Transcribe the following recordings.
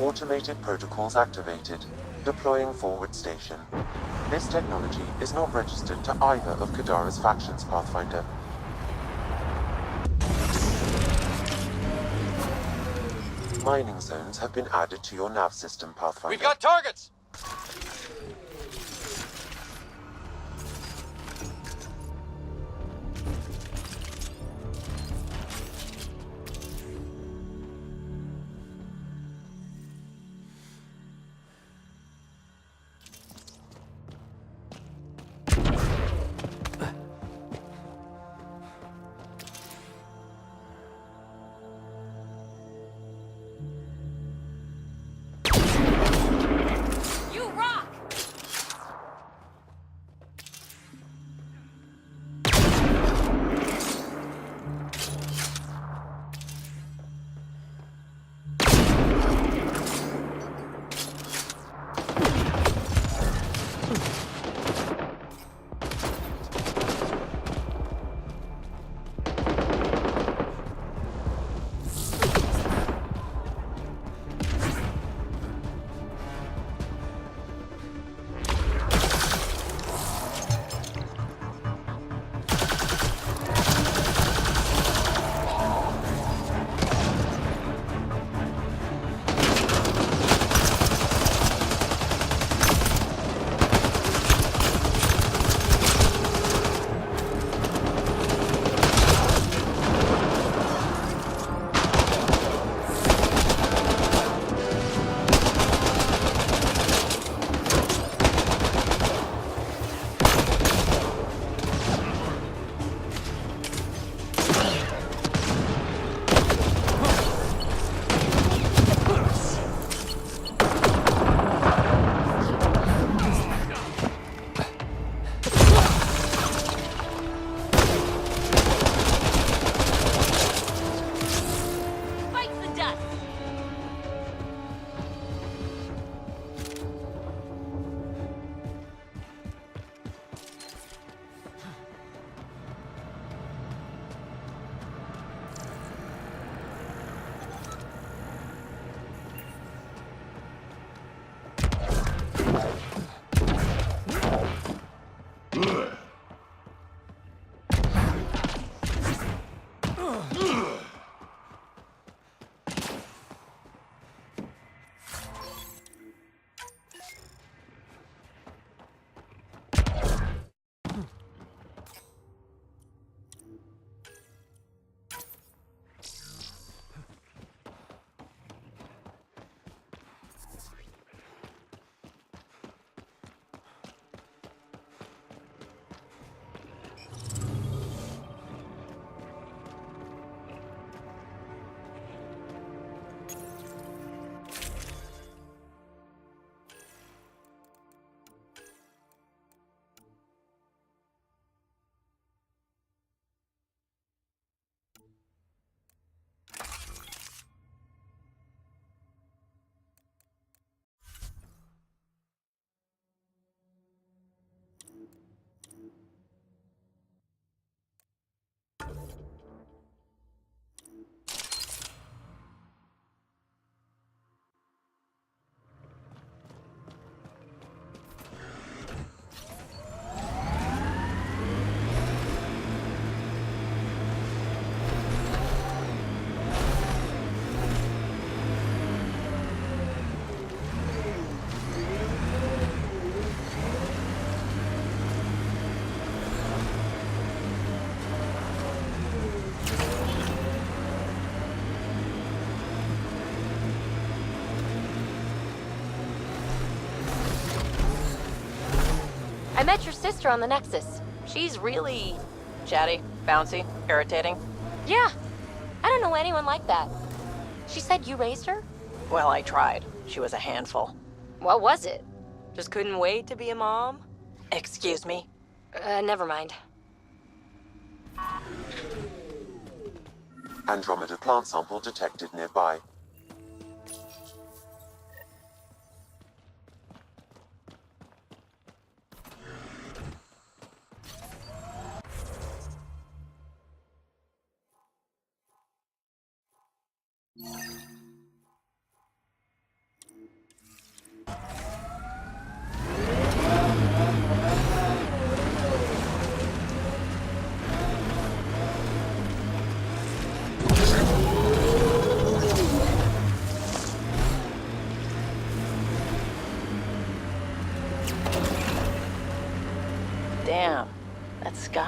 Automated protocols activated. Deploying forward station. This technology is not registered to either of Kadara's factions, Pathfinder. Mining zones have been added to your nav system, Pathfinder. We've got targets! I met your sister on the Nexus. She's really... chatty, bouncy, irritating. Yeah. I don't know anyone like that. She said you raised her? Well, I tried. She was a handful. What was it? Just couldn't wait to be a mom? Excuse me? Never mind. Andromeda plant sample detected nearby.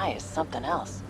guy is something else.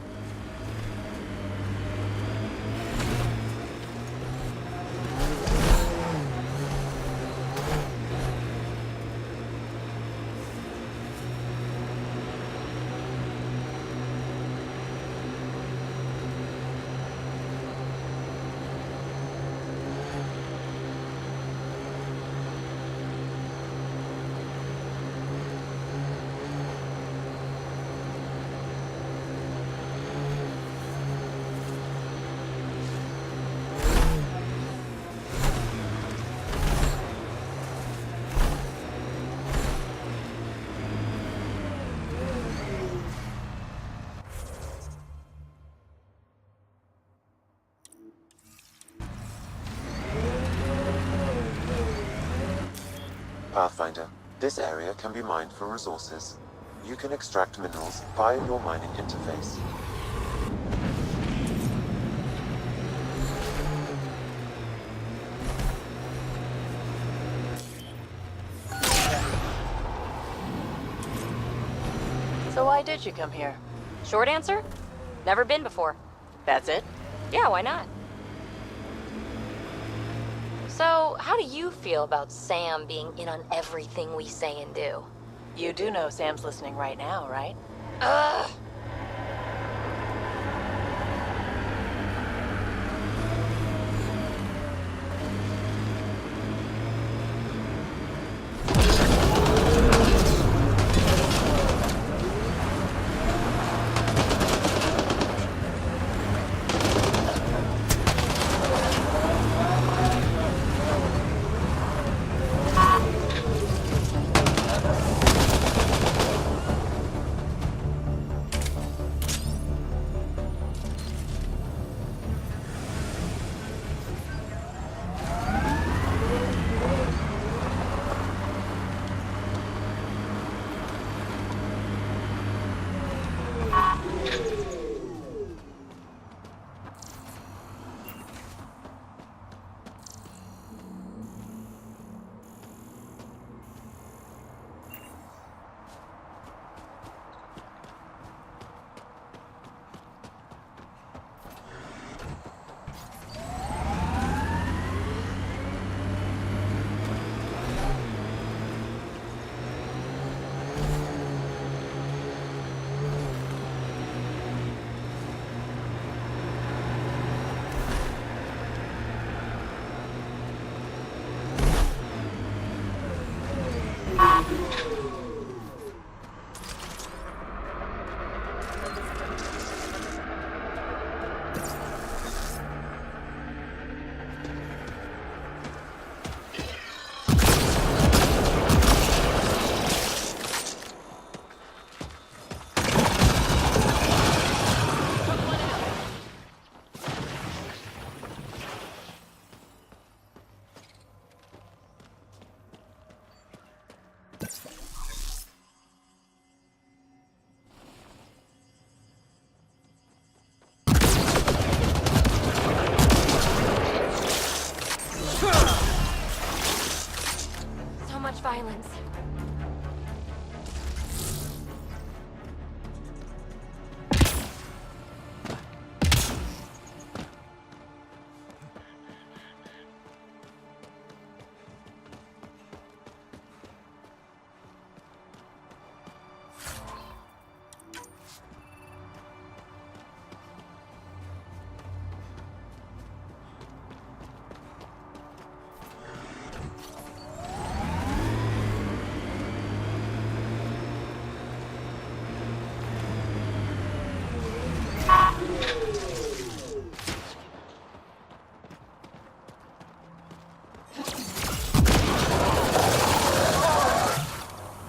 Pathfinder, this area can be mined for resources. You can extract minerals via your mining interface. So why did you come here? Short answer? Never been before. That's it? Yeah, why not? So, how do you feel about Sam being in on everything we say and do? You do know Sam's listening right now, right? Ugh! So much violence.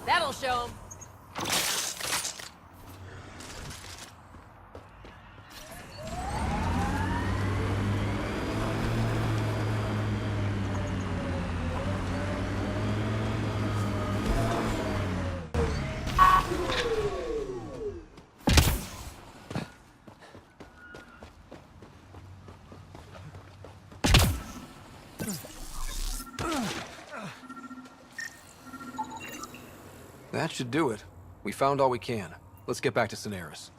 That'll show 'em. That should do it. We found all we can. Let's get back to Cineris.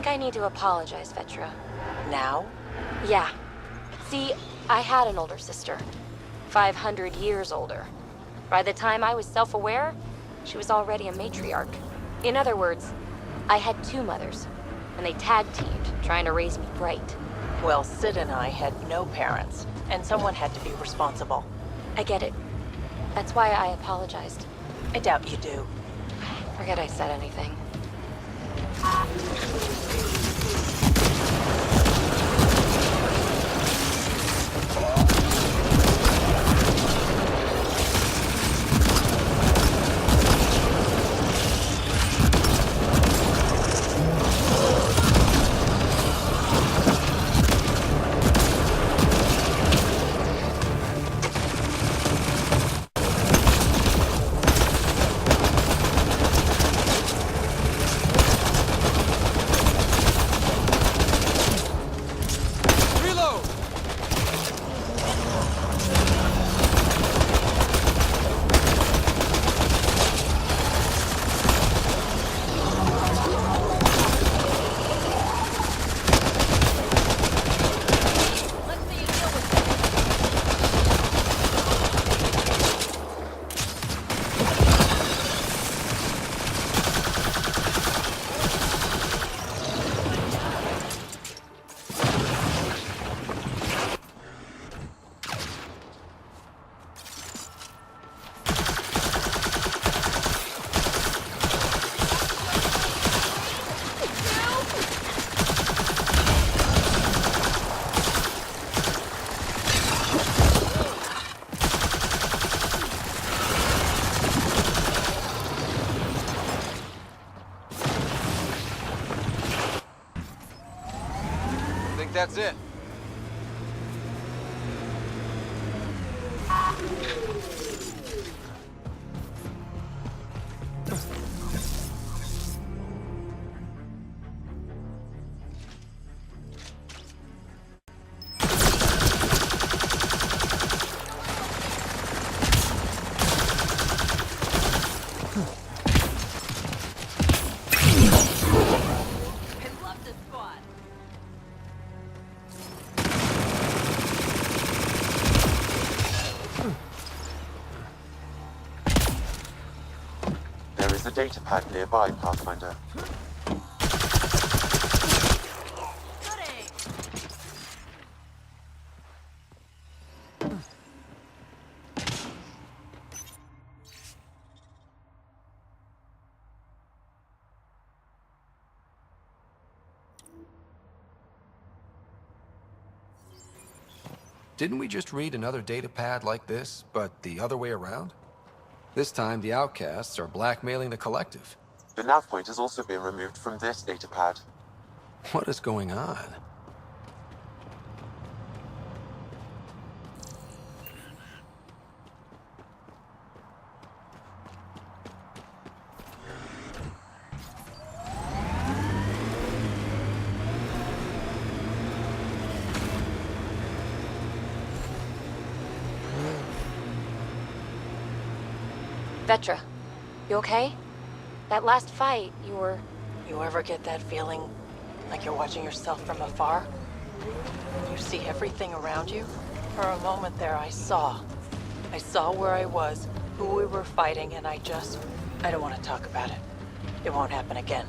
I need to apologize, Vetra. Now? Yeah. See, I had an older sister. 500 years older. By the time I was self-aware, she was already a matriarch. In other words, I had two mothers, and they tag-teamed, trying to raise me right. Well, Sid and I had no parents, and someone had to be responsible. I get it. That's why I apologized. I doubt you do. Forget I said anything. That's it. Data pad nearby, Pathfinder. Didn't we just read another data pad like this, but the other way around? This time, the outcasts are blackmailing the collective. The nav point has also been removed from this data pad. What is going on? Vetra, you okay? That last fight, you were... You ever get that feeling like you're watching yourself from afar? You see everything around you? For a moment there, I saw. I saw where I was, who we were fighting, and I don't want to talk about it. It won't happen again.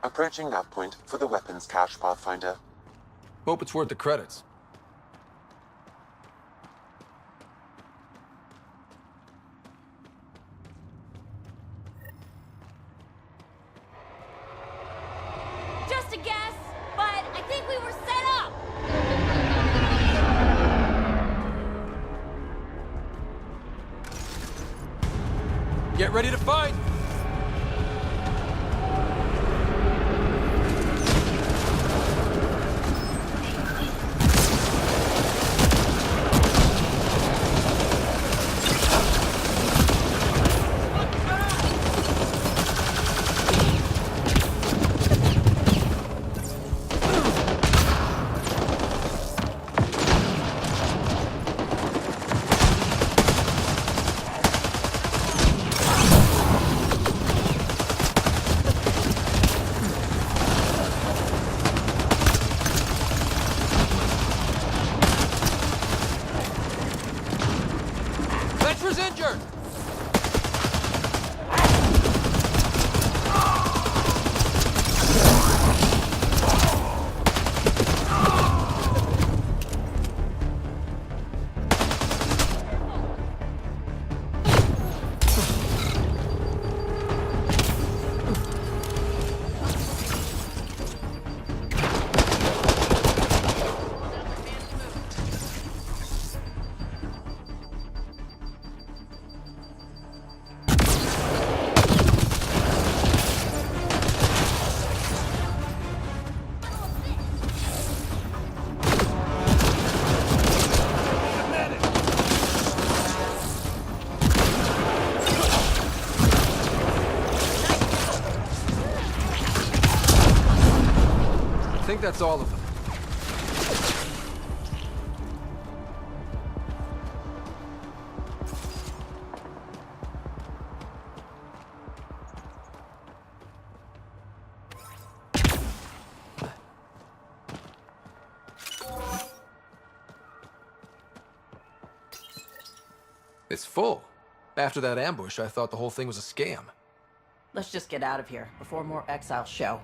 Approaching nav point for the weapons cache, Pathfinder. Hope it's worth the credits. Just a guess, but I think we were set up. Get ready to fight! Venture's injured! I think that's all of them. It's full. After that ambush, I thought the whole thing was a scam. Let's just get out of here before more exiles show.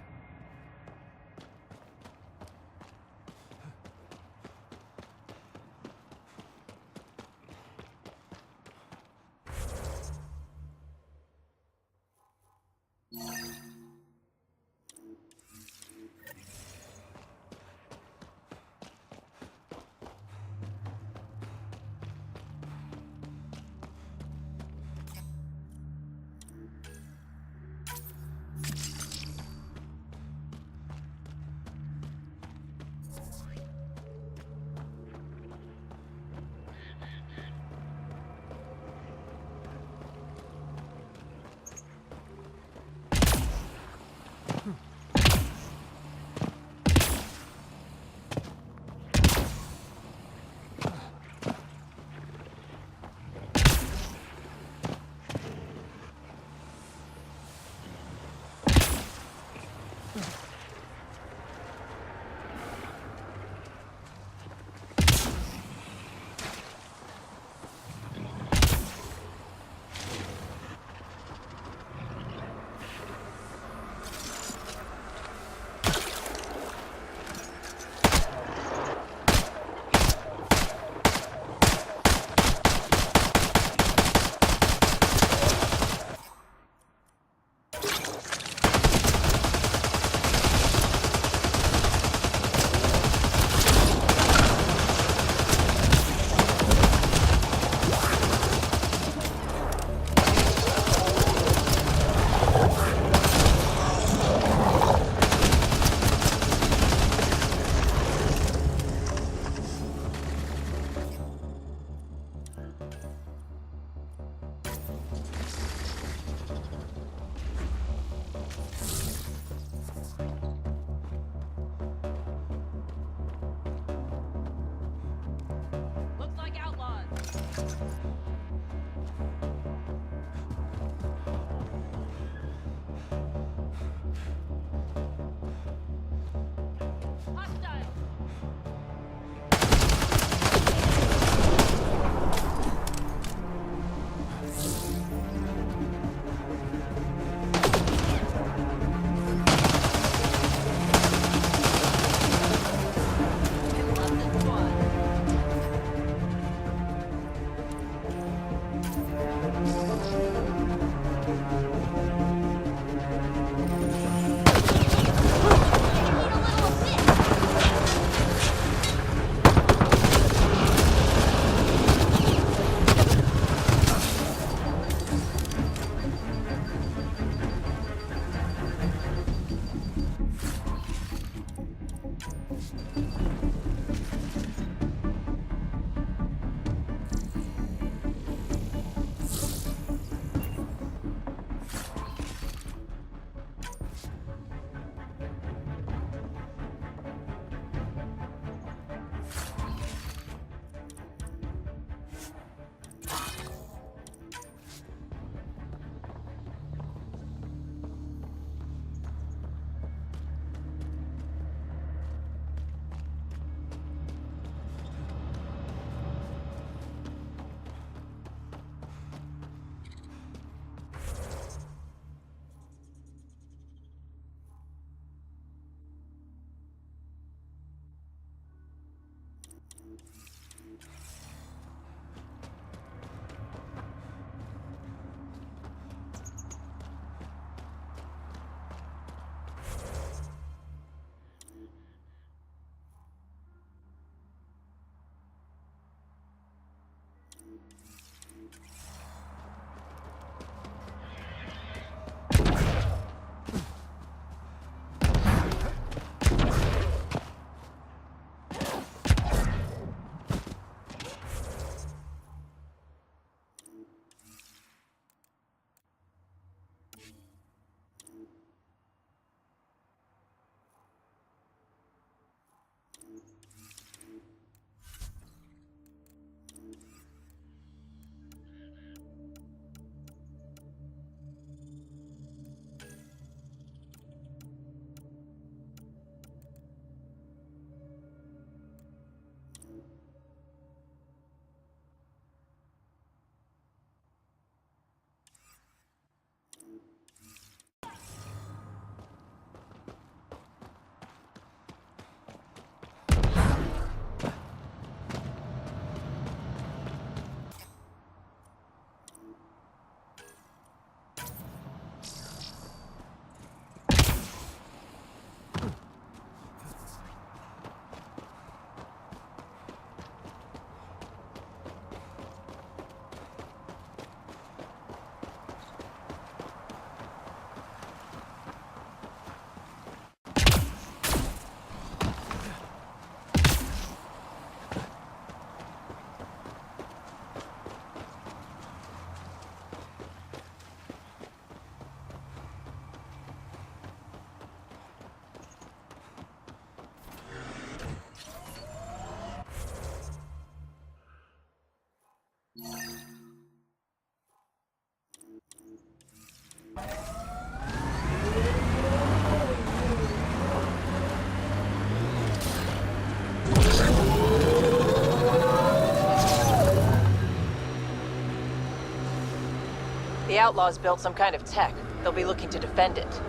The outlaws built some kind of tech. They'll be looking to defend it.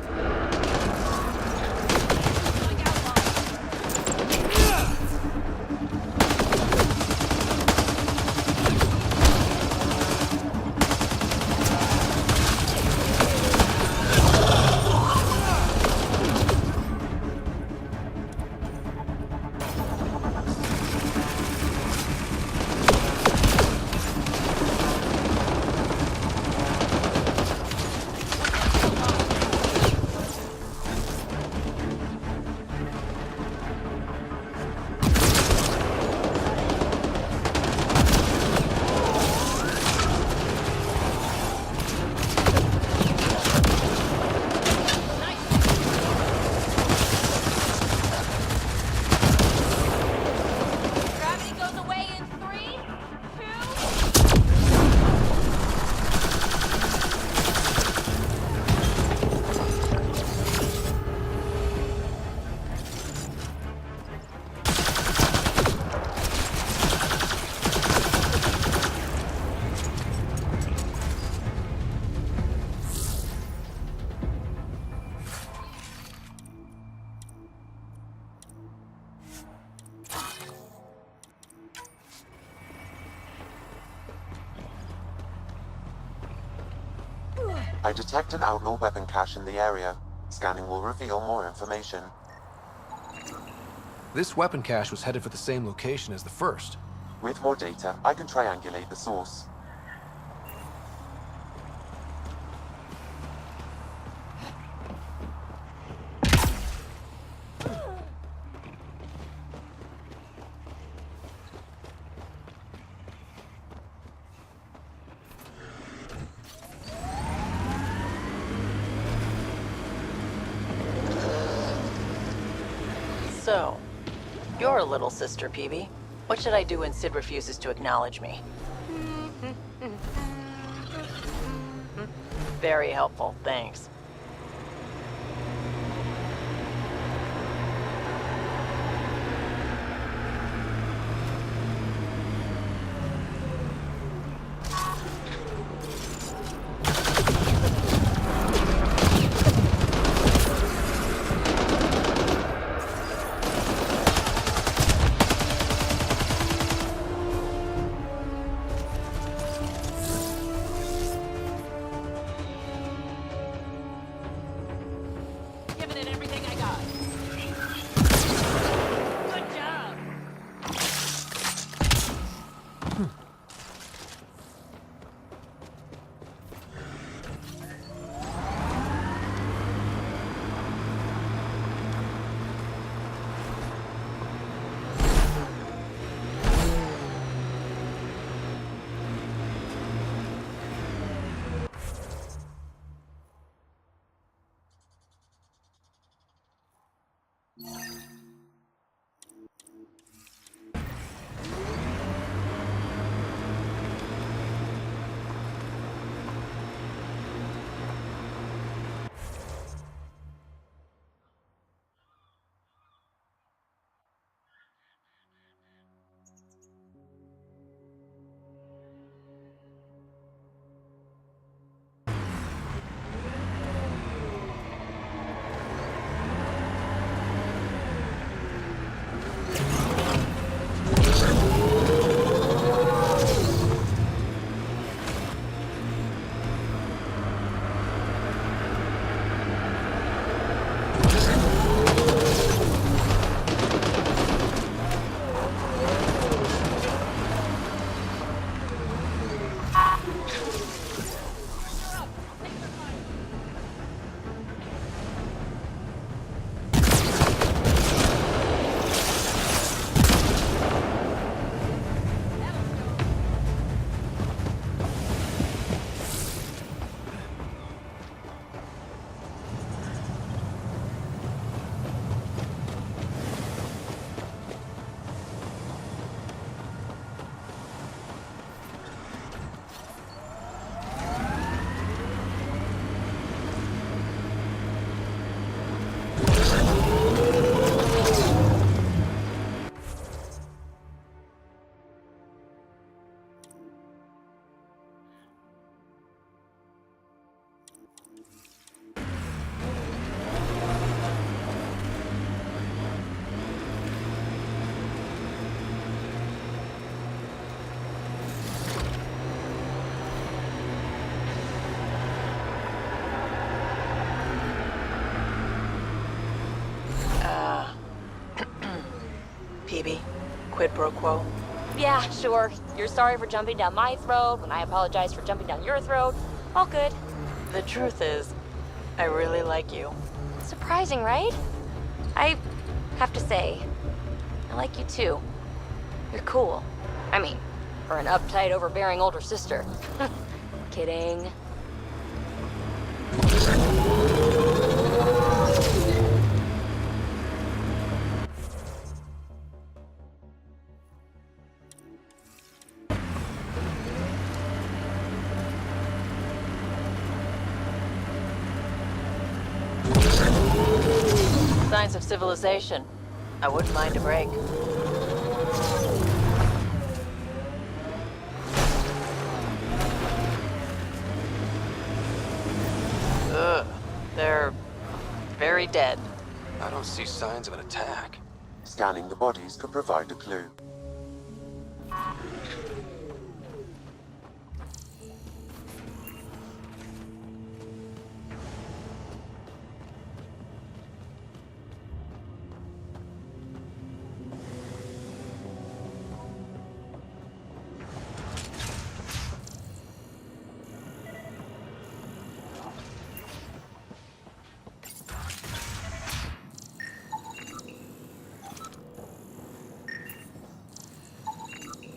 I detect an outlaw weapon cache in the area. Scanning will reveal more information. This weapon cache was headed for the same location as the first. With more data, I can triangulate the source. So, you're a little sister, Peebee. What should I do when Sid refuses to acknowledge me? Very helpful, thanks. Giving it everything I got. Good job. Peebee, quid pro quo. Yeah, sure. You're sorry for jumping down my throat when I apologize for jumping down your throat. All good. The truth is, I really like you. Surprising, right? I have to say, I like you too. You're cool. I mean, for an uptight, overbearing older sister. Kidding. Signs of civilization. I wouldn't mind a break. Ugh, they're very dead. I don't see signs of an attack. Scanning the bodies could provide a clue.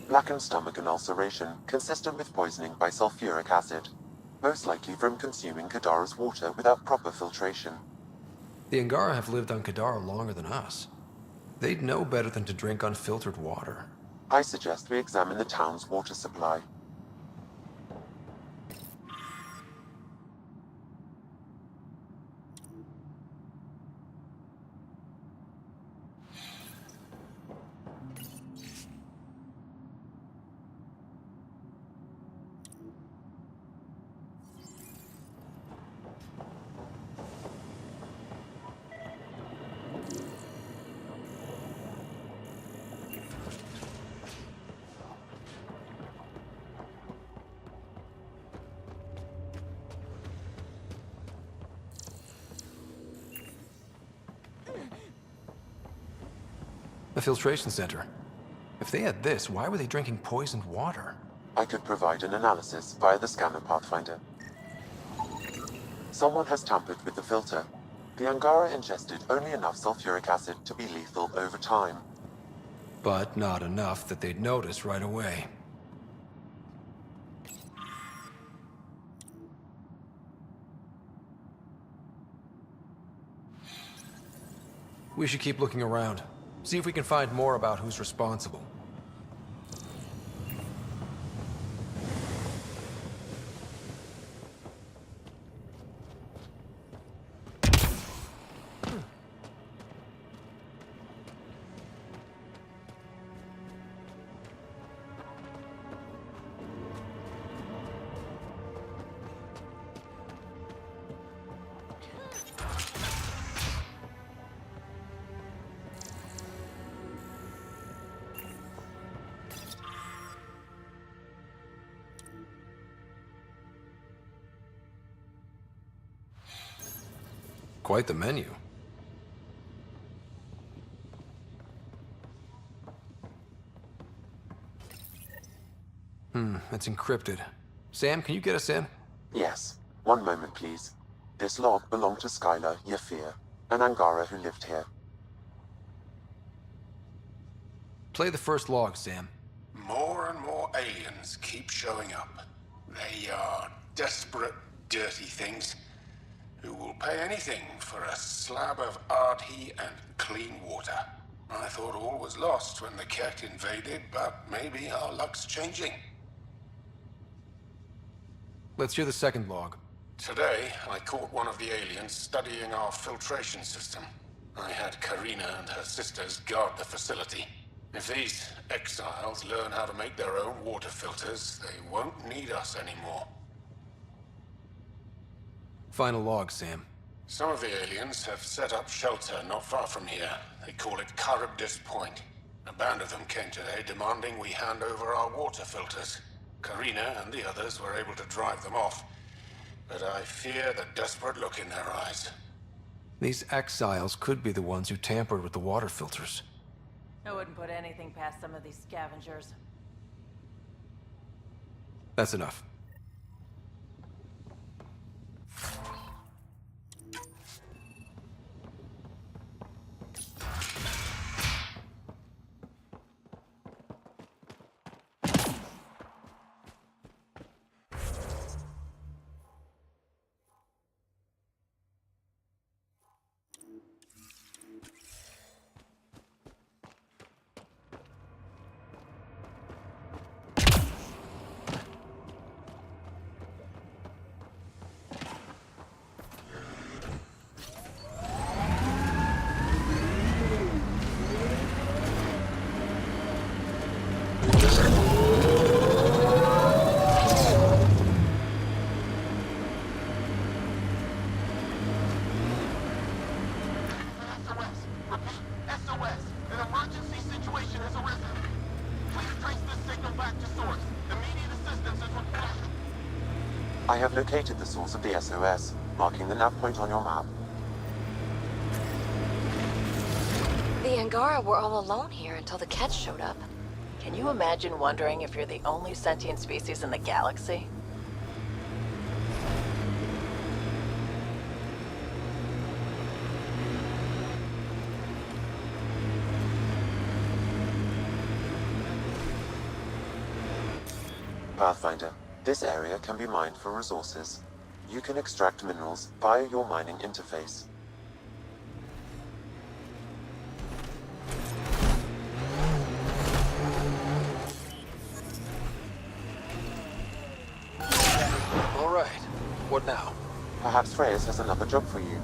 Blackened stomach and ulceration, consistent with poisoning by sulfuric acid. Most likely from consuming Kadara's water without proper filtration. The Angara have lived on Kadara longer than us. They'd know better than to drink unfiltered water. I suggest we examine the town's water supply. The filtration center. If they had this, why were they drinking poisoned water? I could provide an analysis via the scanner pathfinder. Someone has tampered with the filter. The Angara ingested only enough sulfuric acid to be lethal over time. But not enough that they'd notice right away. We should keep looking around. See if we can find more about who's responsible. Quite the menu. It's encrypted. Sam, can you get us in? Yes. One moment, please. This log belonged to Skylar Yafir, an Angara who lived here. Play the first log, Sam. More and more aliens keep showing up. They are desperate, dirty things who will pay anything for a slab of Ardhi and clean water. I thought all was lost when the Ket invaded, but maybe our luck's changing. Let's hear the second log. Today, I caught one of the aliens studying our filtration system. I had Karina and her sisters guard the facility. If these exiles learn how to make their own water filters, they won't need us anymore. Final log, Sam. Some of the aliens have set up shelter not far from here. They call it Charybdis Point. A band of them came today demanding we hand over our water filters. Karina and the others were able to drive them off, but I fear the desperate look in their eyes. These exiles could be the ones who tampered with the water filters. I wouldn't put anything past some of these scavengers. That's enough. I have located the source of the SOS, marking the nav point on your map. The Angara were all alone here until the Ket showed up. Can you imagine wondering if you're the only sentient species in the galaxy? Pathfinder, this area can be mined for resources. You can extract minerals via your mining interface. All right. What now? Perhaps Reyes has another job for you.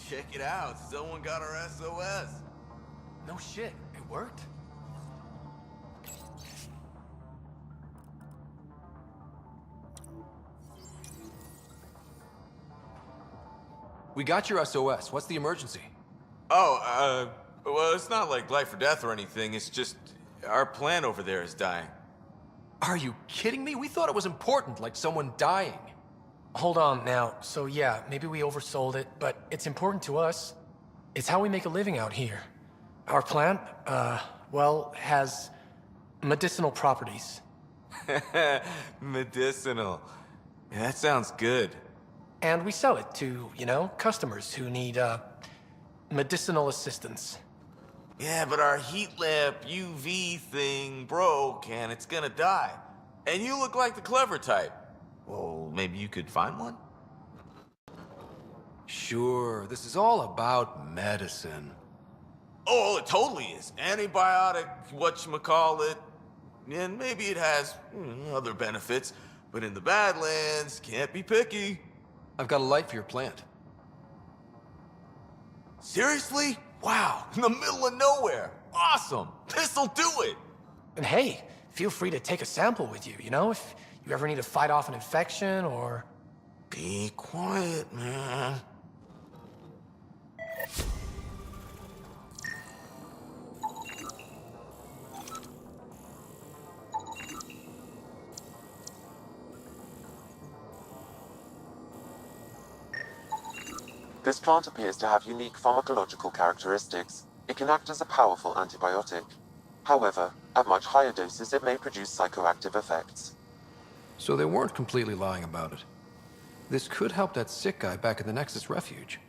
Check it out, someone got our SOS. No shit. It worked? We got your SOS. What's the emergency? Oh, well, it's not like life or death or anything. It's just our plant over there is dying. Are you kidding me? We thought it was important, like someone dying. Hold on now. So yeah, maybe we oversold it, but it's important to us. It's how we make a living out here. Our plant, well, has medicinal properties. Medicinal. Yeah, that sounds good. And we sell it to, customers who need, medicinal assistance. Yeah, but our heat lamp UV thing broke and it's gonna die. And you look like the clever type. Well, maybe you could find one? Sure, this is all about medicine. Oh, it totally is. Antibiotic, whatchamacallit. And maybe it has other benefits. But in the Badlands, can't be picky. I've got a light for your plant. Seriously? Wow, in the middle of nowhere. Awesome. This'll do it. And hey, feel free to take a sample with you, if you ever need to fight off an infection or... Be quiet, man. This plant appears to have unique pharmacological characteristics. It can act as a powerful antibiotic. However, at much higher doses it may produce psychoactive effects. So they weren't completely lying about it. This could help that sick guy back in the Nexus Refuge.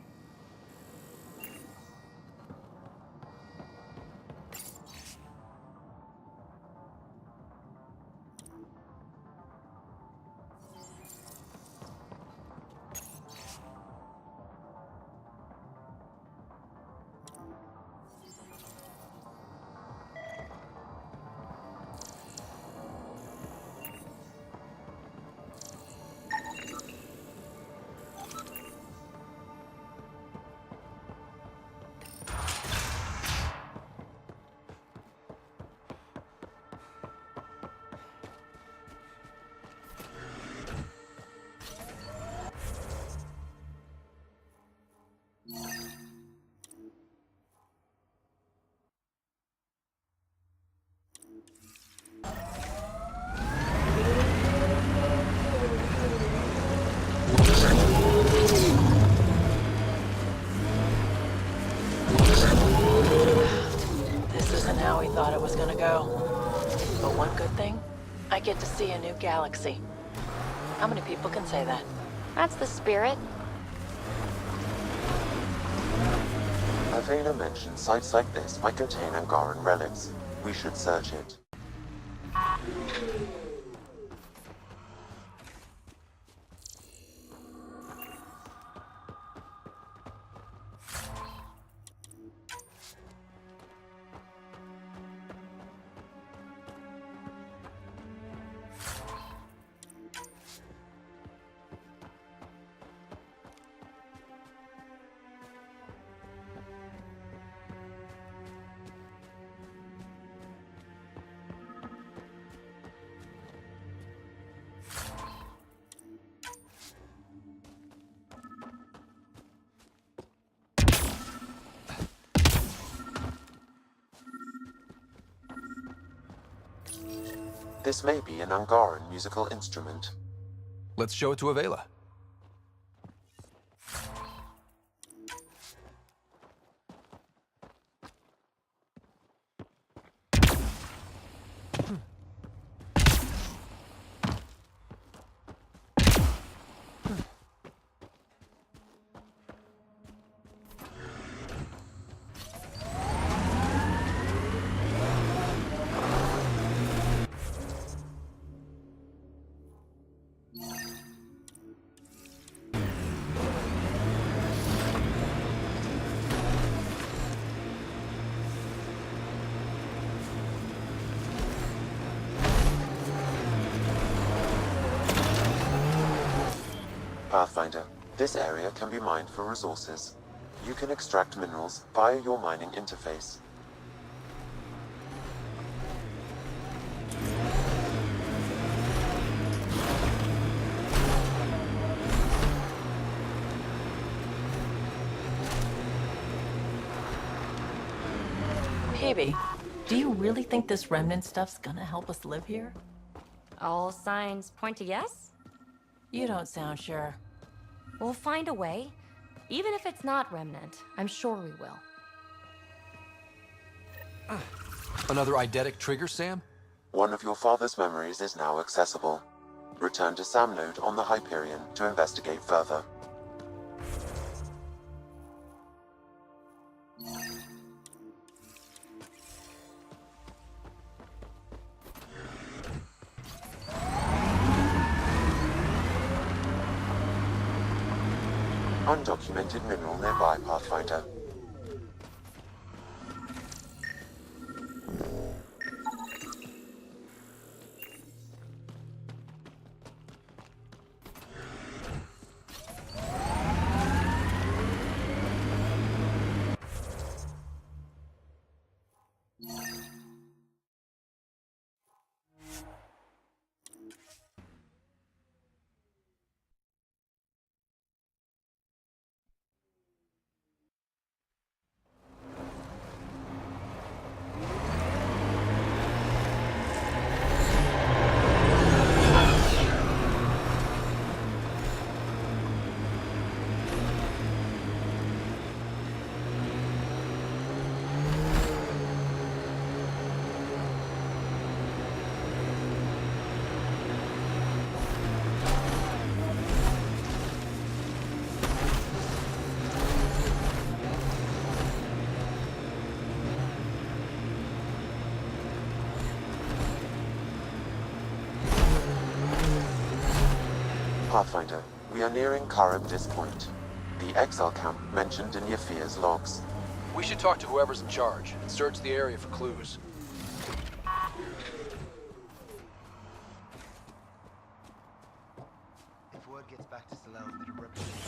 This isn't how we thought it was gonna go. But one good thing, I get to see a new galaxy. How many people can say that? That's the spirit. Avena mentioned sites like this might contain Angaran relics. We should search it. This may be an Angaran musical instrument. Let's show it to Avela. Pathfinder, this area can be mined for resources. You can extract minerals via your mining interface. Baby, do you really think this remnant stuff's gonna help us live here? All signs point to yes? You don't sound sure. We'll find a way. Even if it's not remnant, I'm sure we will. Another eidetic trigger, Sam? One of your father's memories is now accessible. Return to Sam Node on the Hyperion to investigate further. Undocumented mineral nearby, Pathfinder. Pathfinder, we are nearing Karabdis Point, the exile camp mentioned in Yafir's logs. We should talk to whoever's in charge and search the area for clues. If word gets back to Sloane that a representative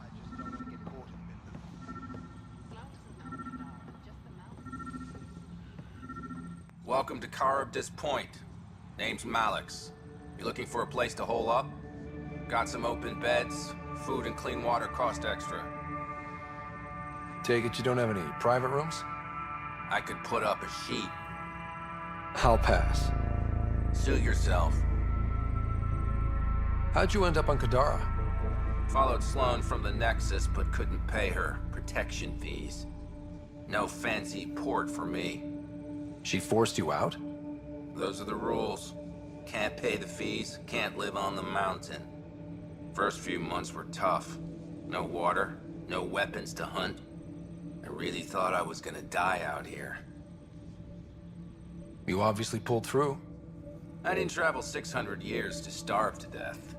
I just don't want to get caught in the middle of Welcome to Karabdis Point. Name's Malix. You looking for a place to hole up? Got some open beds. Food and clean water cost extra. Take it you don't have any private rooms? I could put up a sheet. I'll pass. Suit yourself. How'd you end up on Kadara? Followed Sloane from the Nexus, but couldn't pay her. Protection fees. No fancy port for me. She forced you out? Those are the rules. Can't pay the fees, can't live on the mountain. First few months were tough. No water, no weapons to hunt. I really thought I was gonna die out here. You obviously pulled through. I didn't travel 600 years to starve to death.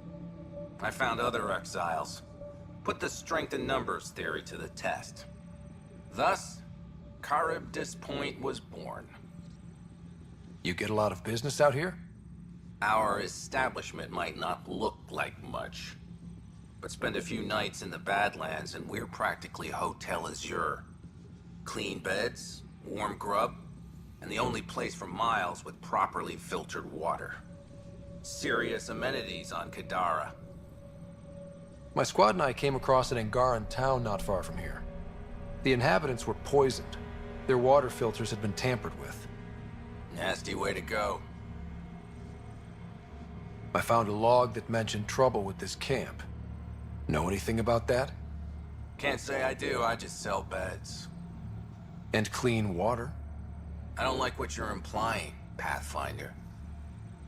I found other exiles. Put the strength in numbers theory to the test. Thus, Karabdis Point was born. You get a lot of business out here? Our establishment might not look like much, but spend a few nights in the Badlands and we're practically Hotel Azure. Clean beds, warm grub, and the only place for miles with properly filtered water. Serious amenities on Kadara. My squad and I came across an Angaran town not far from here. The inhabitants were poisoned. Their water filters had been tampered with. Nasty way to go. I found a log that mentioned trouble with this camp. Know anything about that? Can't say I do, I just sell beds. And clean water? I don't like what you're implying, Pathfinder.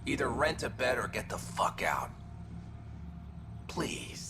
Either rent a bed or get the fuck out. Please.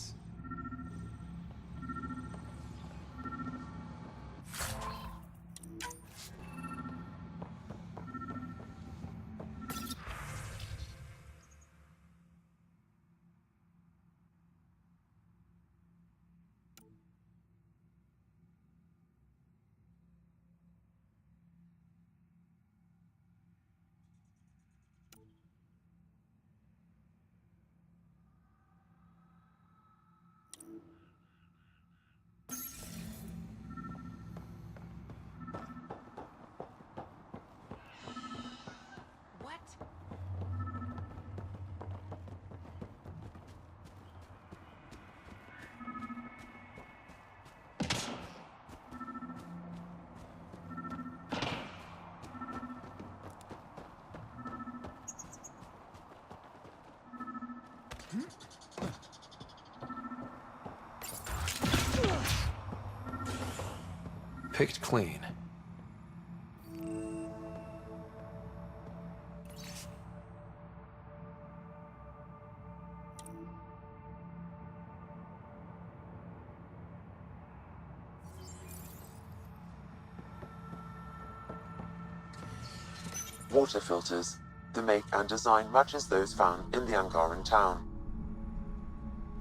Picked clean. Water filters. The make and design matches those found in the Angaran town.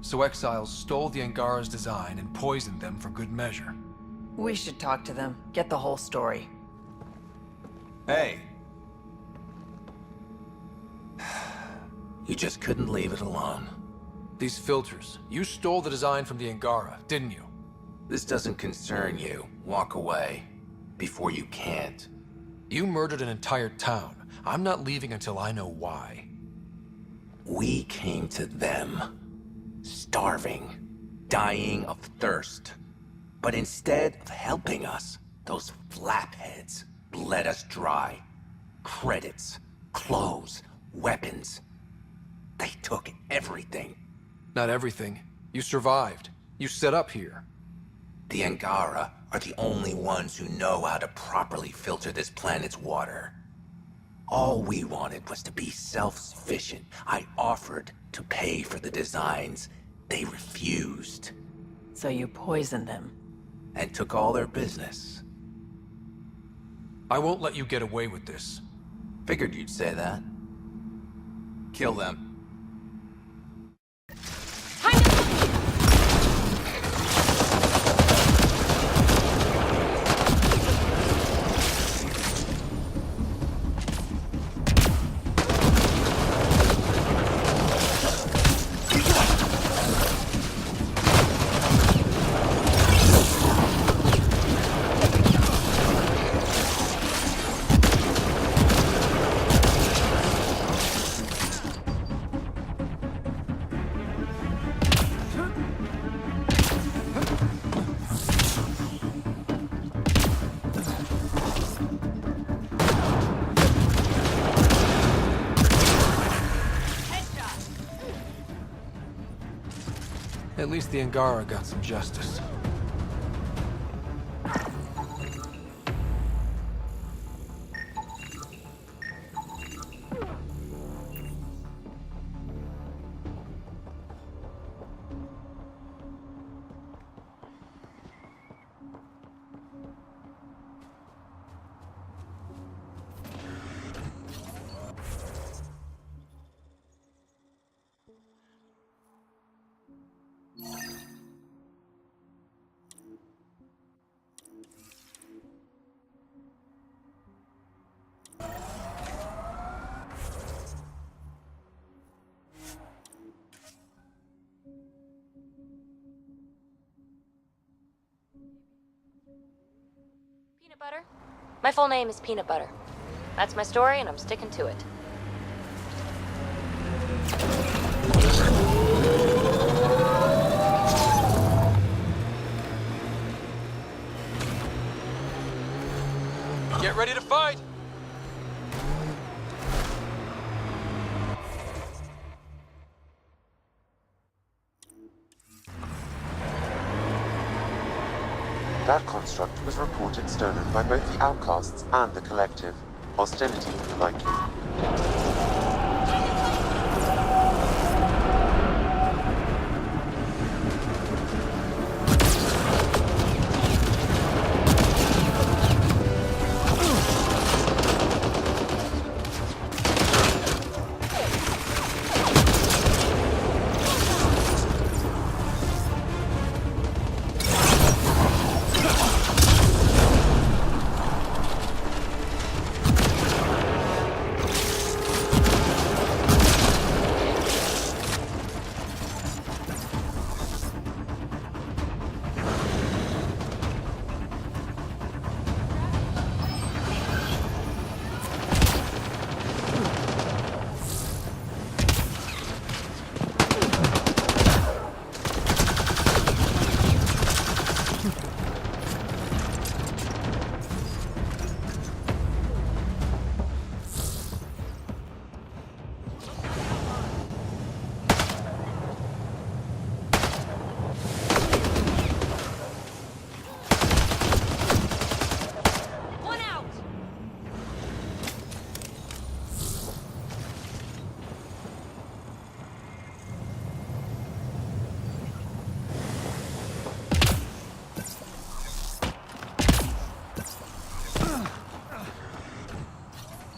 So exiles stole the Angara's design and poisoned them for good measure. We should talk to them, get the whole story. Hey. You just couldn't leave it alone. These filters. You stole the design from the Angara, didn't you? This doesn't concern you. Walk away. Before you can't. You murdered an entire town. I'm not leaving until I know why. We came to them. Starving. Dying of thirst. But instead of helping us, those flapheads bled us dry. Credits, clothes, weapons. They took everything. Not everything. You survived. You set up here. The Angara are the only ones who know how to properly filter this planet's water. All we wanted was to be self-sufficient. I offered to pay for the designs. They refused. So you poisoned them. And took all their business. I won't let you get away with this. Figured you'd say that. Kill them. At least the Angara got some justice. Peanut butter? My full name is Peanut Butter. That's my story, and I'm sticking to it. Get ready to fight! That construct was reported stolen by both the outcasts and the collective. Hostility if you like it.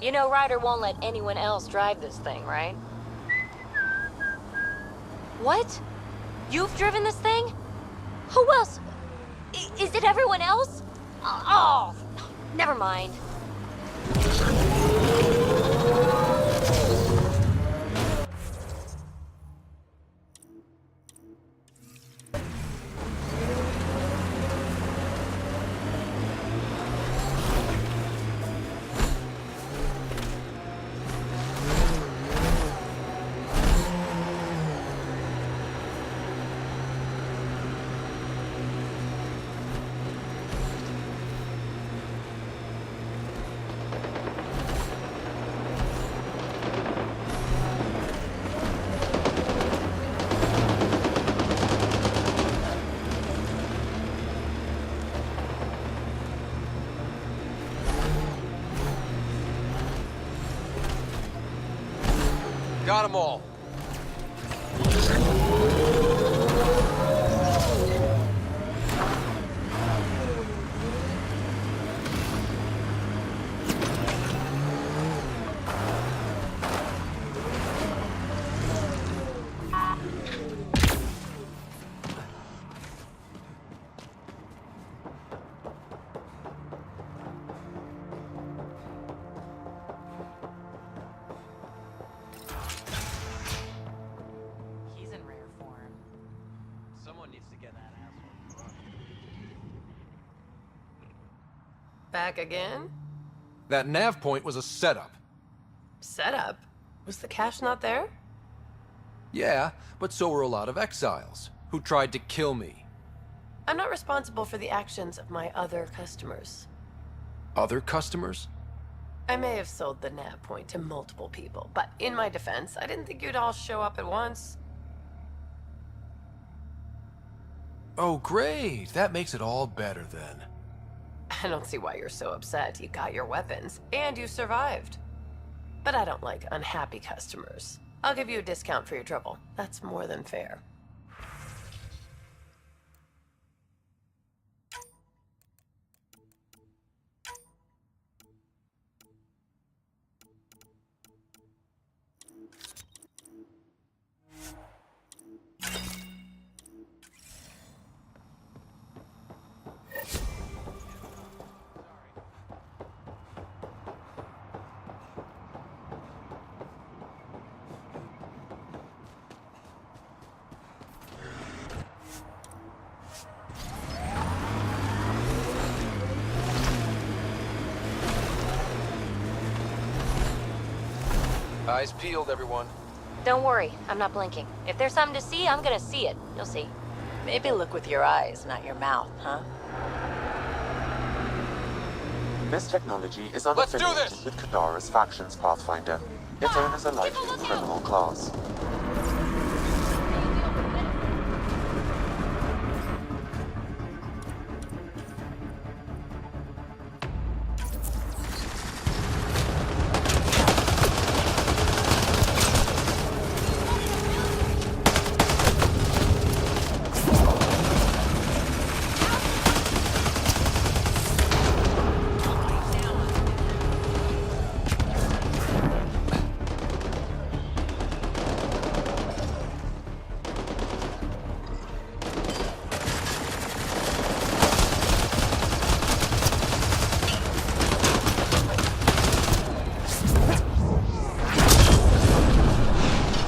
You know Ryder won't let anyone else drive this thing, right? What? You've driven this thing? Who else? Is it everyone else? Oh, never mind. Got them all. Back again? That nav point was a setup. Setup? Was the cache not there? Yeah, but so were a lot of exiles who tried to kill me. I'm not responsible for the actions of my other customers. Other customers? I may have sold the nav point to multiple people, but in my defense, I didn't think you'd all show up at once. Oh, great. That makes it all better then. I don't see why you're so upset. You got your weapons, and you survived. But I don't like unhappy customers. I'll give you a discount for your trouble. That's more than fair. Eyes peeled, everyone. Don't worry, I'm not blinking. If there's something to see, I'm gonna see it. You'll see. Maybe look with your eyes, not your mouth, huh? This technology is Let's do unaffiliated this! with Kadara's factions, Pathfinder. Its owners are likely the criminal class.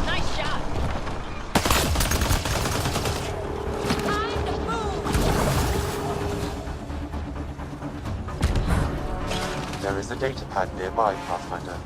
Nice shot. Time to move. There is a data pad nearby, Pathfinder.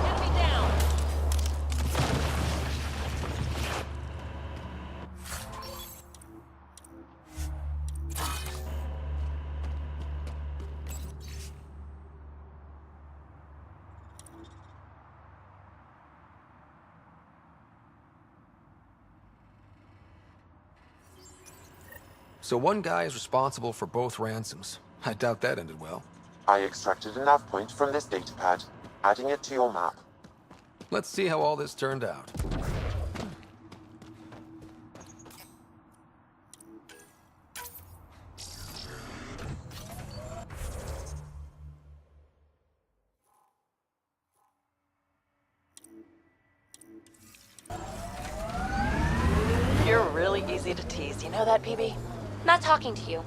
Enemy down. So one guy is responsible for both ransoms. I doubt that ended well. I extracted a nav point from this data pad, adding it to your map. Let's see how all this turned out. You're really easy to tease. You know that, PB? Not talking to you.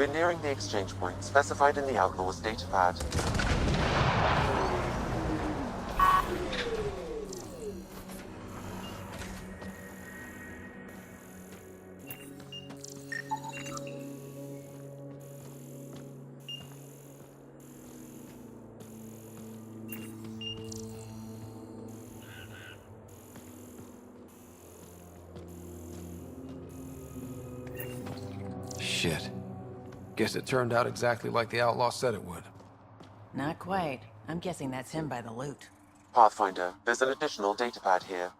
We're nearing the exchange point specified in the Outlaws data pad. Shit. Guess it turned out exactly like the outlaw said it would. Not quite. I'm guessing that's him by the loot. Pathfinder, there's an additional data pad here.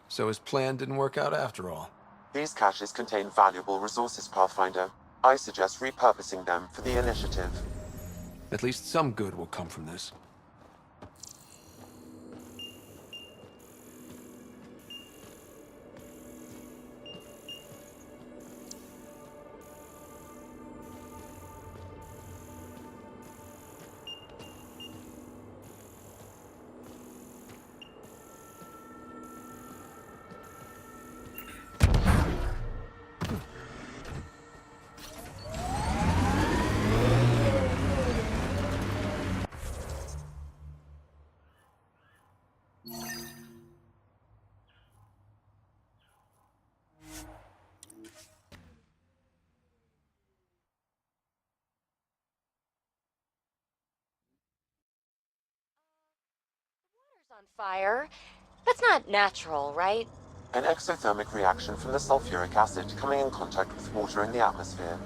So his plan didn't work out after all. These caches contain valuable resources, Pathfinder. I suggest repurposing them for the Initiative. At least some good will come from this. On fire? That's not natural, right? An exothermic reaction from the sulfuric acid coming in contact with water in the atmosphere.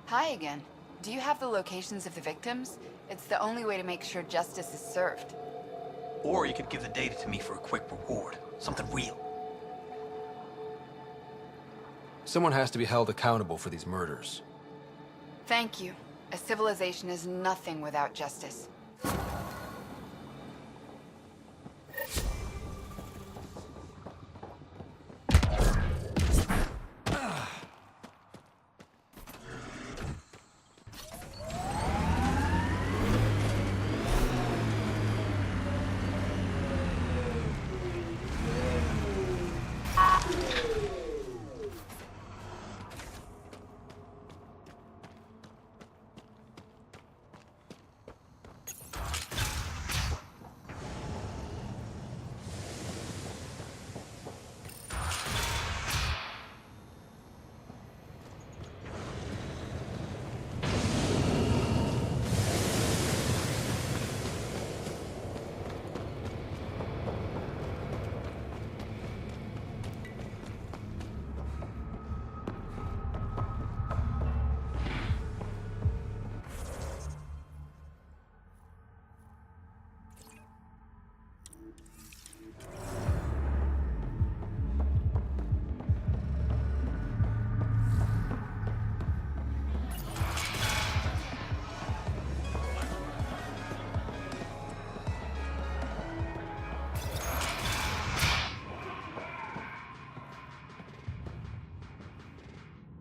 Hi again. Do you have the locations of the victims? It's the only way to make sure justice is served. Or you could give the data to me for a quick reward. Something real. Someone has to be held accountable for these murders. Thank you. A civilization is nothing without justice.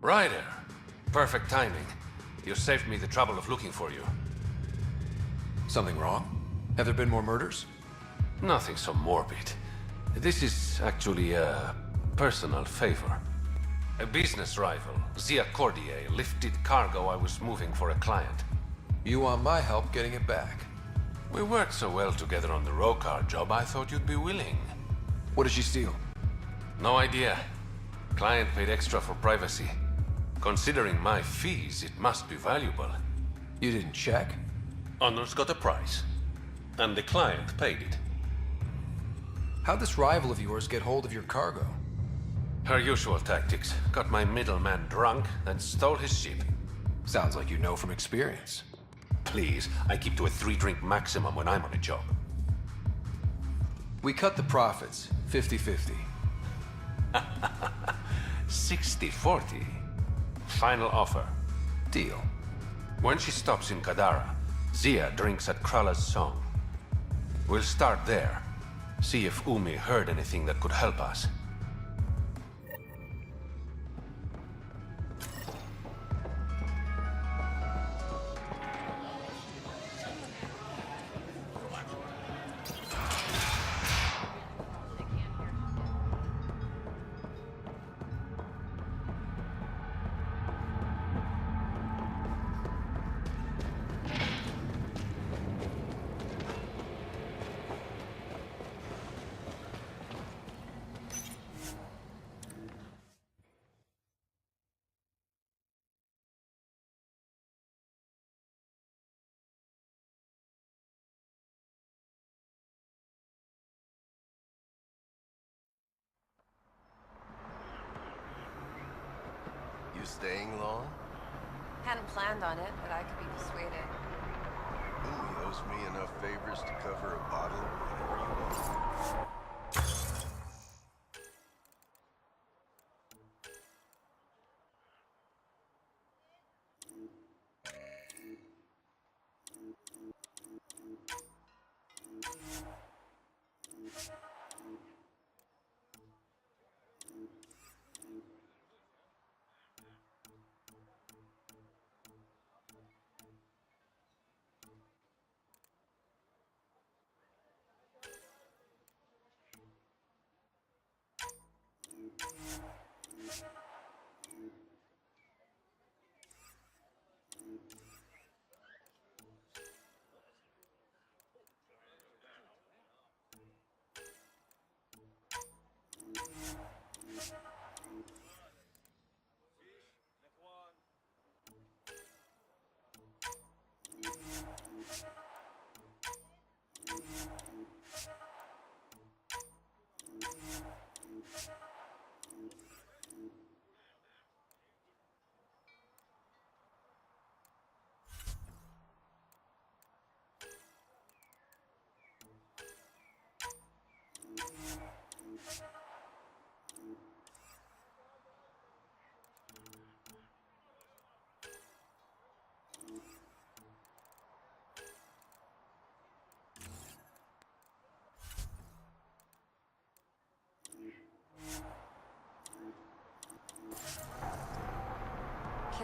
Ryder. Perfect timing. You saved me the trouble of looking for you. Something wrong? Have there been more murders? Nothing so morbid. This is actually a personal favor. A business rival, Zia Cordier, lifted cargo I was moving for a client. You want my help getting it back? We worked so well together on the Rokar job, I thought you'd be willing. What did she steal? No idea. Client paid extra for privacy. Considering my fees, it must be valuable. You didn't check? Honor's got a price. And the client paid it. How'd this rival of yours get hold of your cargo? Her usual tactics. Got my middleman drunk, then stole his ship. Sounds like you know from experience. Please, I keep to a 3-drink maximum when I'm on a job. We cut the profits, 50-50. 60-40. Final offer. Deal. When she stops in Kadara, Zia drinks at Krala's song. We'll start there. See if Umi heard anything that could help us. You staying long? Hadn't planned on it, but I could be persuaded. Umi owes me enough favors to cover a bottle whenever you want.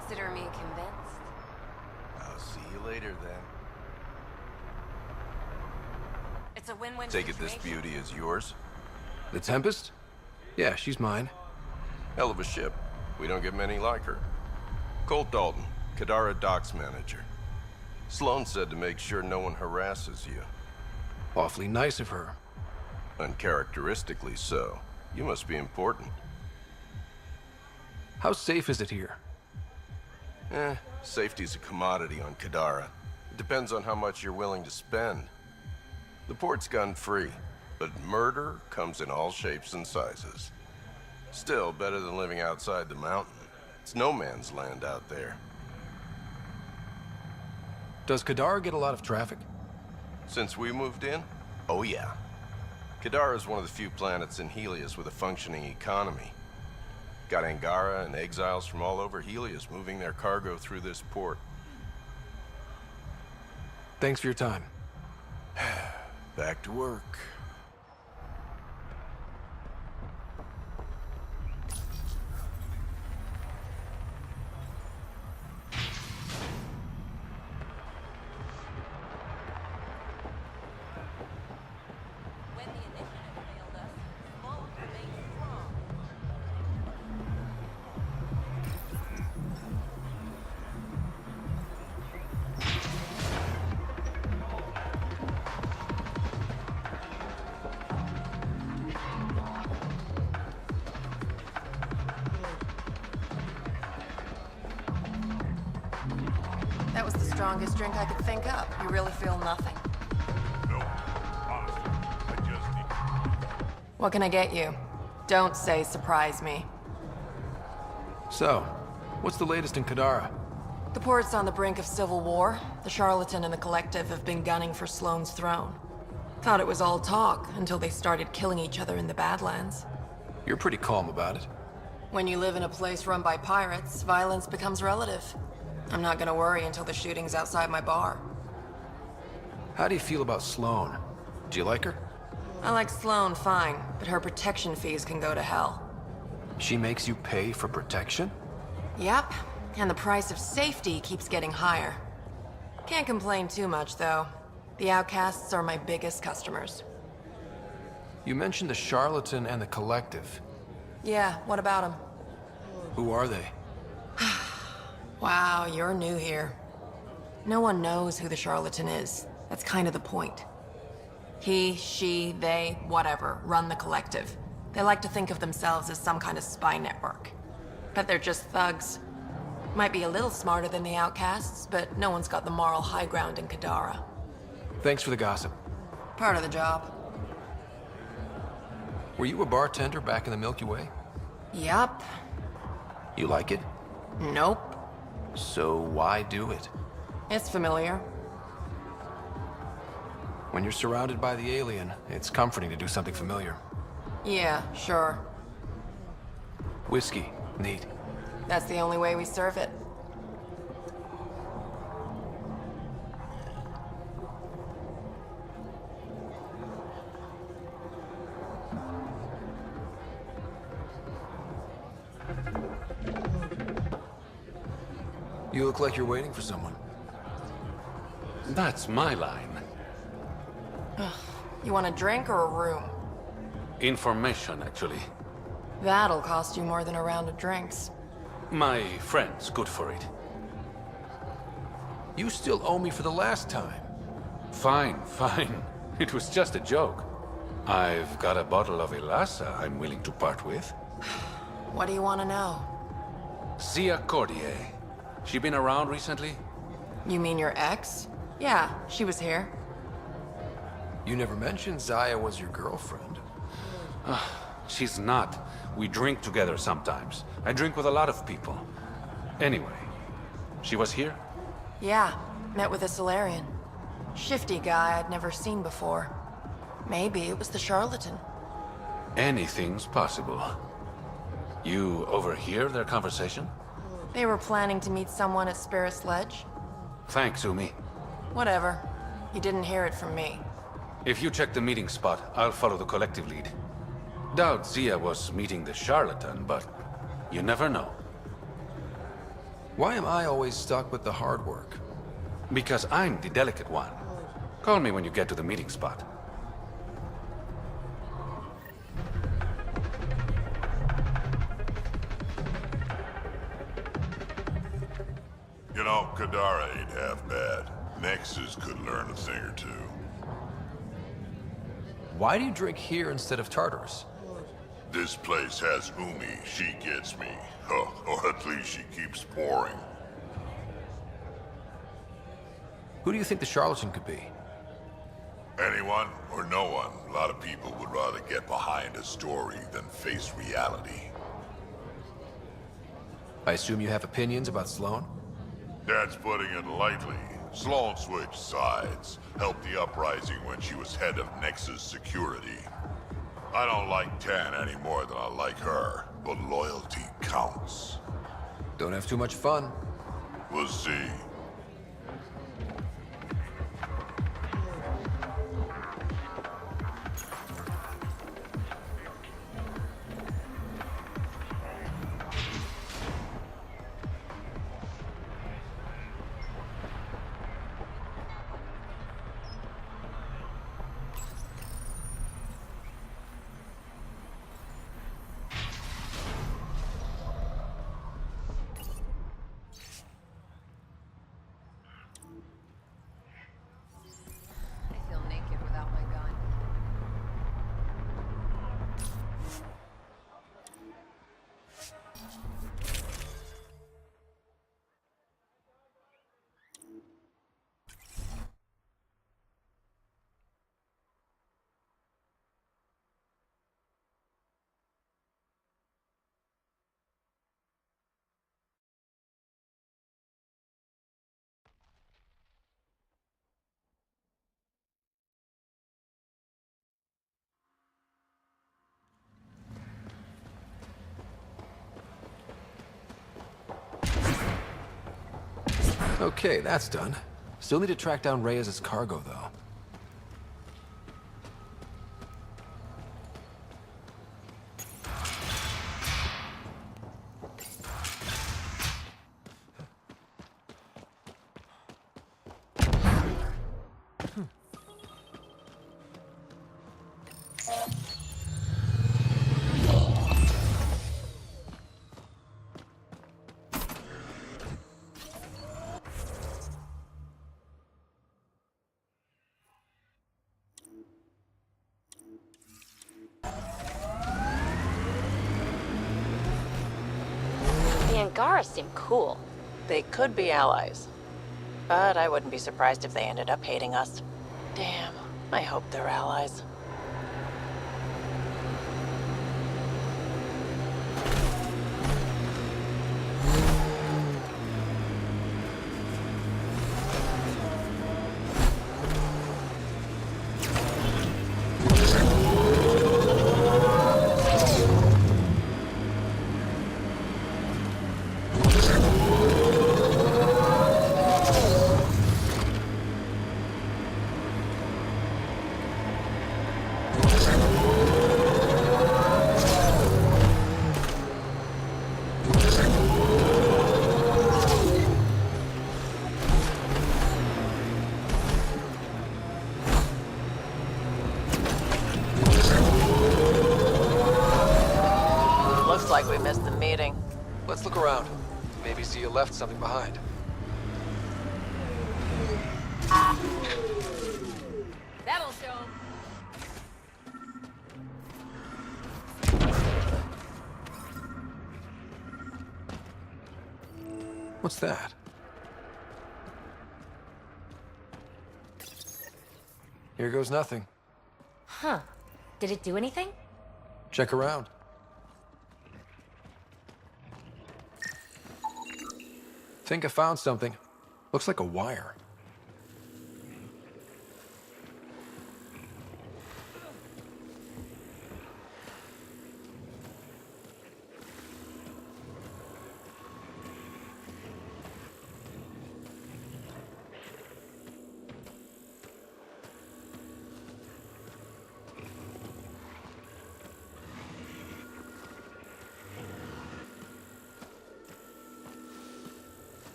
Consider me convinced. I'll see you later then. It's a win-win Take it this situation. beauty is yours? The Tempest? Yeah, she's mine. Hell of a ship. We don't get many like her. Colt Dalton, Kadara Docks manager. Sloane said to make sure no one harasses you. Awfully nice of her. Uncharacteristically so. You must be important. How safe is it here? Safety's a commodity on Kadara. It depends on how much you're willing to spend. The port's gun-free, but murder comes in all shapes and sizes. Still, better than living outside the mountain. It's no man's land out there. Does Kadara get a lot of traffic? Since we moved in? Oh yeah. Kadara is one of the few planets in Helios with a functioning economy. Got Angara and exiles from all over Helios moving their cargo through this port. Thanks for your time. Back to work. When the initiative failed us, Sloane remained strong. That was the strongest drink I could think up. You really feel nothing. No, honestly, I just need... What can I get you? Don't say surprise me. So, what's the latest in Kadara? The port's on the brink of civil war. The Charlatan and the Collective have been gunning for Sloane's throne. Thought it was all talk until they started killing each other in the Badlands. You're pretty calm about it. When you live in a place run by pirates, violence becomes relative. I'm not gonna worry until the shooting's outside my bar. How do you feel about Sloane? Do you like her? I like Sloane fine, but her protection fees can go to hell. She makes you pay for protection? Yep, and the price of safety keeps getting higher. Can't complain too much, though. The outcasts are my biggest customers. You mentioned the Charlatan and the Collective. Yeah, what about them? Who are they? Wow, you're new here. No one knows who the Charlatan is. That's kind of the point. He, she, they, whatever, run the Collective. They like to think of themselves as some kind of spy network. But they're just thugs. Might be a little smarter than the outcasts, but no one's got the moral high ground in Kadara. Thanks for the gossip. Part of the job. Were you a bartender back in the Milky Way? Yup. You like it? Nope. So why do it? It's familiar. When you're surrounded by the alien, it's comforting to do something familiar. Yeah, sure. Whiskey. Neat. That's the only way we serve it. You look like you're waiting for someone. That's my line. You want a drink or a room? Information, actually. That'll cost you more than a round of drinks. My friend's good for it. You still owe me for the last time. Fine, fine. It was just a joke. I've got a bottle of Elasa I'm willing to part with. What do you want to know? Zia Cordier. She been around recently? You mean your ex? Yeah, she was here. You never mentioned Zaya was your girlfriend. She's not. We drink together sometimes. I drink with a lot of people. Anyway, she was here? Yeah, met with a Solarian. Shifty guy I'd never seen before. Maybe it was the Charlatan. Anything's possible. You overhear their conversation? They were planning to meet someone at Spirit's Ledge. Thanks, Umi. Whatever. You didn't hear it from me. If you check the meeting spot, I'll follow the collective lead. Doubt Zia was meeting the Charlatan, but you never know. Why am I always stuck with the hard work? Because I'm the delicate one. Call me when you get to the meeting spot. You know, Kadara ain't half bad. Nexus could learn a thing or two. Why do you drink here instead of Tartarus? This place has Umi. She gets me. Huh, or at least she keeps pouring. Who do you think the charlatan could be? Anyone or no one. A lot of people would rather get behind a story than face reality. I assume you have opinions about Sloane? That's putting it lightly. Sloane switched sides, helped the uprising when she was head of Nexus security. I don't like Tan any more than I like her, but loyalty counts. Don't have too much fun. We'll see. I feel naked without my gun. Okay, that's done. Still need to track down Reyes' cargo, though. The Angara seem cool. They could be allies. But I wouldn't be surprised if they ended up hating us. Damn, I hope they're allies. Looks like we missed the meeting. Let's look around. Maybe Zia left something behind. That'll show 'em. What's that? Here goes nothing. Huh. Did it do anything? Check around. Think I found something. Looks like a wire.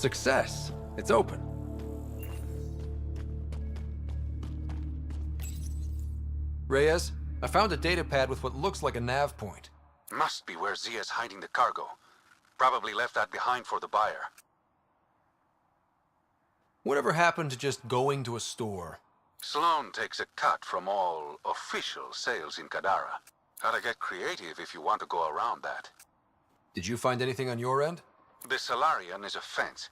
Success. It's open. Reyes, I found a data pad with what looks like a nav point. Must be where Zia's hiding the cargo. Probably left that behind for the buyer. Whatever happened to just going to a store? Sloane takes a cut from all official sales in Kadara. Gotta get creative if you want to go around that. Did you find anything on your end? The Salarian is a fence.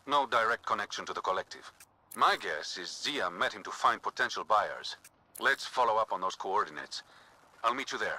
No direct connection to the collective. My guess is Zia met him to find potential buyers. Let's follow up on those coordinates. I'll meet you there.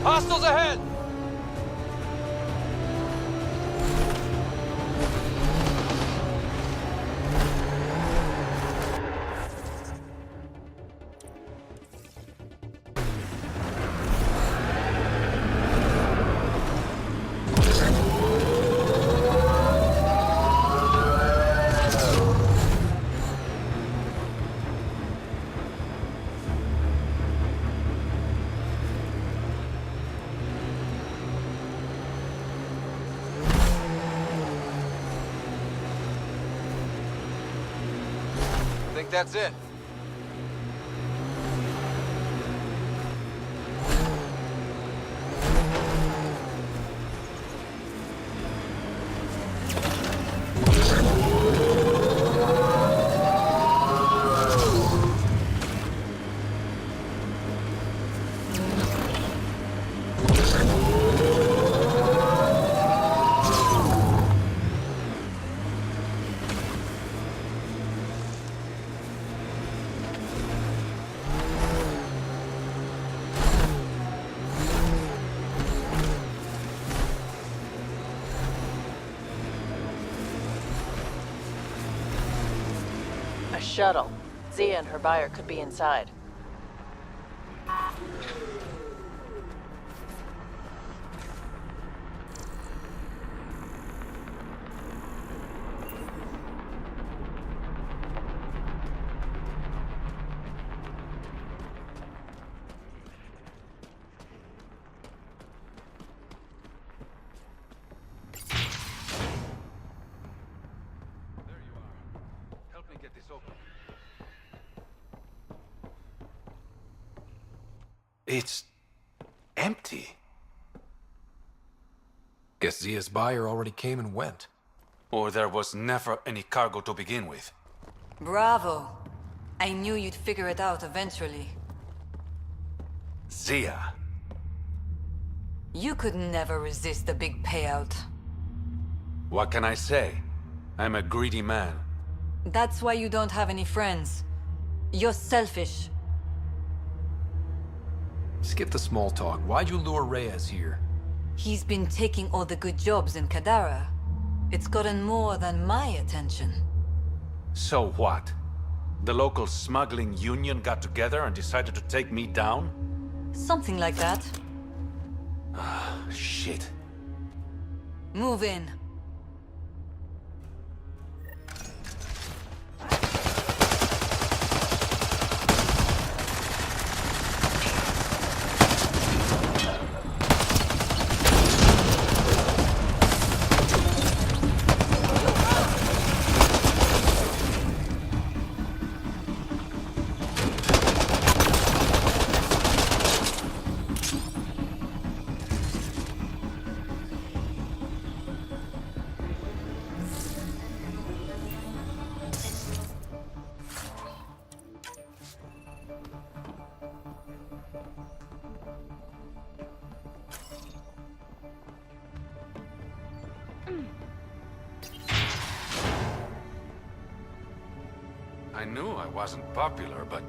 Hostiles ahead! I think that's it. A shuttle. Zia and her buyer could be inside. It's empty. Guess Zia's buyer already came and went. Or there was never any cargo to begin with. Bravo. I knew you'd figure it out eventually. Zia. You could never resist a big payout. What can I say? I'm a greedy man. That's why you don't have any friends. You're selfish. Skip the small talk. Why'd you lure Reyes here? He's been taking all the good jobs in Kadara. It's gotten more than my attention. So what? The local smuggling union got together and decided to take me down? Something like that. Ah, shit. Move in. I knew I wasn't popular, but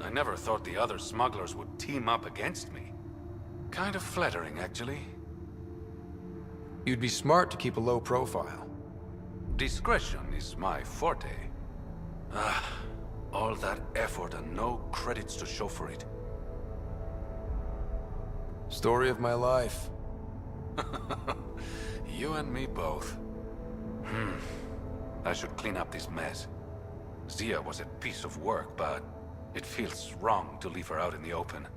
I never thought the other smugglers would team up against me. Kind of flattering, actually. You'd be smart to keep a low profile. Discretion is my forte. Ah, all that effort and no credits to show for it. Story of my life. You and me both. I should clean up this mess. Zia was a piece of work, but it feels wrong to leave her out in the open.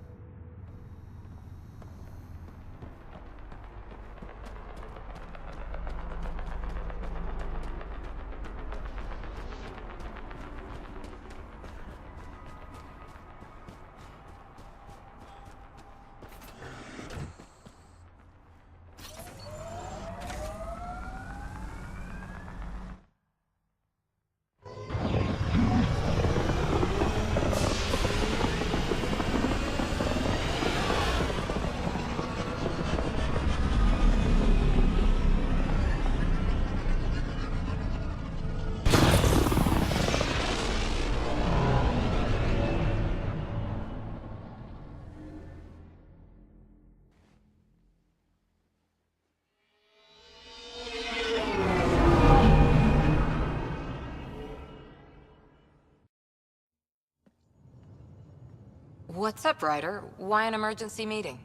What's up, Ryder? Why an emergency meeting?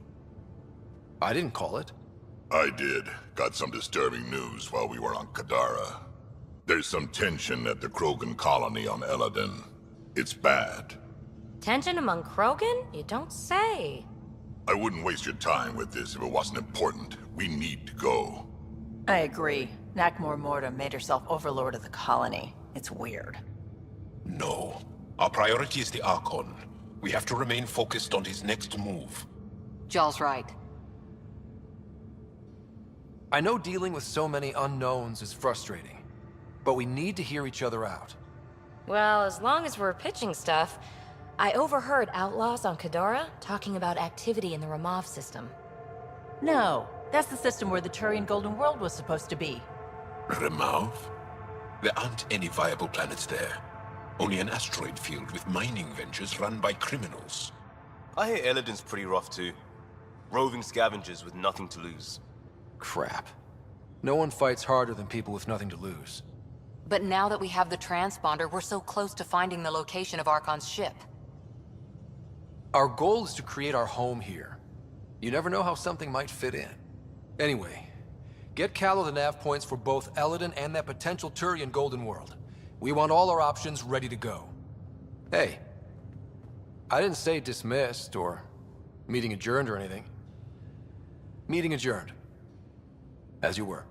I didn't call it. I did. Got some disturbing news while we were on Kadara. There's some tension at the Krogan colony on Eladin. It's bad. Tension among Krogan? You don't say. I wouldn't waste your time with this if it wasn't important. We need to go. I agree. Nakmor Morta made herself overlord of the colony. It's weird. No. Our priority is the Archon. We have to remain focused on his next move. Jall's right. I know dealing with so many unknowns is frustrating, but we need to hear each other out. Well, as long as we're pitching stuff, I overheard outlaws on Kadara talking about activity in the Ramov system. No, that's the system where the Turian Golden World was supposed to be. Remov? There aren't any viable planets there. Only an asteroid field with mining ventures run by criminals. I hear Eladin's pretty rough too. Roving scavengers with nothing to lose. Crap. No one fights harder than people with nothing to lose. But now that we have the transponder, we're so close to finding the location of Archon's ship. Our goal is to create our home here. You never know how something might fit in. Anyway, get Callow the nav points for both Eladin and that potential Turian Golden World. We want all our options ready to go. Hey, I didn't say dismissed or meeting adjourned or anything. Meeting adjourned. As you were.